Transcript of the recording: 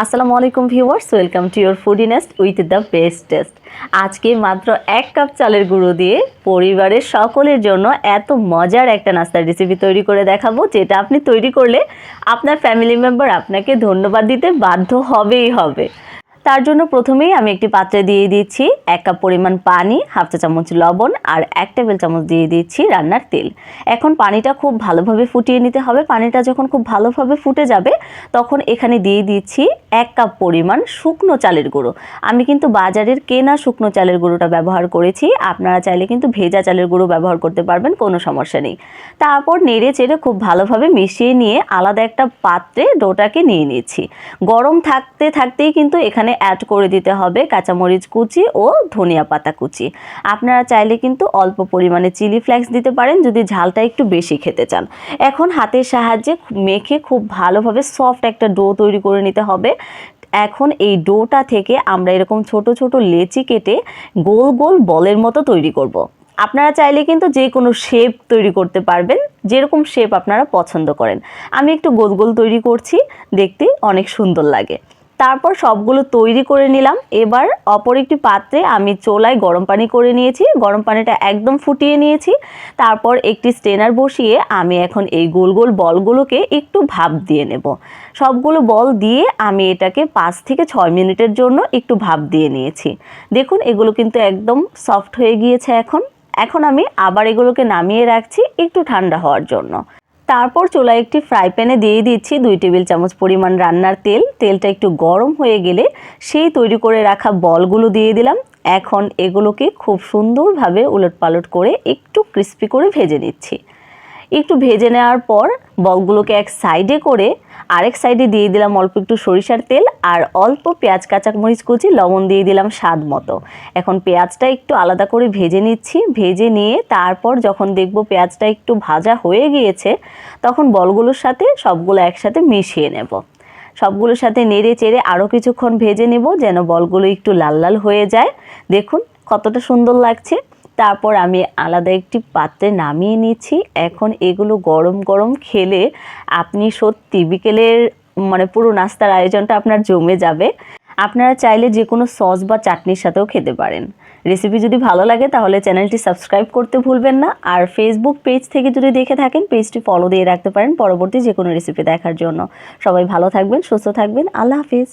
আসসালামু আলাইকুম viewers, welcome to your foodie nest with the best test. আজকে মাত্র 1 কাপ চালের গুঁড়ো দিয়ে পরিবারের সকলের জন্য এত মজার একটা নাস্তার রেসিপি তৈরি করে দেখাবো, যেটা আপনি তৈরি করলে আপনার ফ্যামিলি মেম্বার আপনাকে ধন্যবাদ দিতে বাধ্য হবেই হবে। তার জন্য প্রথমেই আমি একটি পাত্রে দিয়ে দিচ্ছি 1 কাপ পরিমাণ পানি, হাফ চা চামচ লবণ আর 1 টেবিল চামচ দিয়ে দিচ্ছি রান্নার তেল। এখন পানিটা খুব ভালোভাবে ফুটিয়ে নিতে হবে। পানিটা যখন খুব ভালোভাবে ফুটে যাবে তখন এখানে দিয়ে দিচ্ছি 1 কাপ পরিমাণ শুকনো চালের গুঁড়ো। আমি কিন্তু বাজারের কেনা শুকনো চালের গুঁড়োটা ব্যবহার করেছি, আপনারা চাইলে কিন্তু ভেজা চালের গুঁড়ো ব্যবহার করতে পারবেন, কোনো সমস্যা নেই। তারপর নেড়ে চেড়ে খুব ভালোভাবে মিশিয়ে নিয়ে আলাদা একটা পাত্রে ডোটাকে নিয়ে নিচ্ছি। গরম থাকতে থাকতেই কিন্তু এখানে অ্যাড করে দিতে হবে কাঁচামরিচ কুচি ও ধনিয়া পাতা কুচি। আপনারা চাইলে কিন্তু অল্প পরিমাণে চিলি ফ্লেক্স দিতে পারেন যদি ঝালটা একটু বেশি খেতে চান। এখন হাতের সাহায্যে মেখে খুব ভালোভাবে সফট একটা ডো তৈরি করে নিতে হবে। এখন এই ডোটা থেকে আমরা এরকম ছোট ছোট লেচি কেটে গোল গোল বলের মতো তৈরি করব। আপনারা চাইলে কিন্তু যে কোনো শেপ তৈরি করতে পারবেন, যেরকম শেপ আপনারা পছন্দ করেন। আমি একটু গোল গোল তৈরি করছি, দেখতে অনেক সুন্দর লাগে। তারপর সবগুলো তৈরি করে নিলাম। এবার অপর একটি পাত্রে আমি চুলায় গরম পানি করে নিয়েছি, গরম পানিটা একদম ফুটিয়ে নিয়েছি। তারপর একটি স্ট্রেনার বসিয়ে আমি এখন এই গোল গোল বলগুলোকে একটু ভাপ দিয়ে নেব। সবগুলো বল দিয়ে আমি এটাকে 5 থেকে 6 মিনিটের জন্য একটু ভাপ দিয়ে নিয়েছি। দেখুন এগুলো কিন্তু একদম সফট হয়ে গিয়েছে। এখন আমি আবার এগুলোকে নামিয়ে রাখছি একটু ঠান্ডা হওয়ার জন্য। তারপর চুলায় একটি ফ্রাই প্যানে দিয়ে দিচ্ছি 2 টেবিল চামচ পরিমাণ রান্নার তেল। তেলটা একটু গরম হয়ে গেলে সেই তৈরি করে রাখা বলগুলো দিয়ে দিলাম। এখন এগুলোকে খুব সুন্দরভাবে উলটপালট করে একটু ক্রিস্পি করে ভেজে নিচ্ছি। একটু ভেজে নেওয়ার পর বলগুলোকে এক সাইডে করে আরেক সাইডে দিয়ে দিলাম অল্প একটু সরিষার তেল আর অল্প পেঁয়াজ কাঁচামরিচ কুচি, লবণ দিয়ে দিলাম স্বাদ মতো। এখন পেঁয়াজটা একটু আলাদা করে ভেজে নিচ্ছি। ভেজে নিয়ে তারপর যখন দেখব পেঁয়াজটা একটু ভাজা হয়ে গিয়েছে তখন বলগুলোর সাথে সবগুলো একসাথে মিশিয়ে নেব। সবগুলোর সাথে নেড়ে চেড়ে আরও কিছুক্ষণ ভেজে নেব যেন বলগুলো একটু লাল লাল হয়ে যায়। দেখুন কতটা সুন্দর লাগছে। তারপর আমি আলাদা একটি পাত্রে নামিয়ে নিচ্ছি। এখন এগুলো গরম গরম খেলে আপনি সত্যি বিকেলের পুরো নাস্তার আয়োজনটা আপনার জমে যাবে। আপনারা চাইলে যে কোনো সস বা চাটনির সাথেও খেতে পারেন। রেসিপি যদি ভালো লাগে তাহলে চ্যানেলটি সাবস্ক্রাইব করতে ভুলবেন না। আর ফেসবুক পেজ থেকে যদি দেখে থাকেন পেজটি ফলো দিয়ে রাখতে পারেন পরবর্তী যে কোনো রেসিপি দেখার জন্য। সবাই ভালো থাকবেন, সুস্থ থাকবেন। আল্লাহ হাফিজ।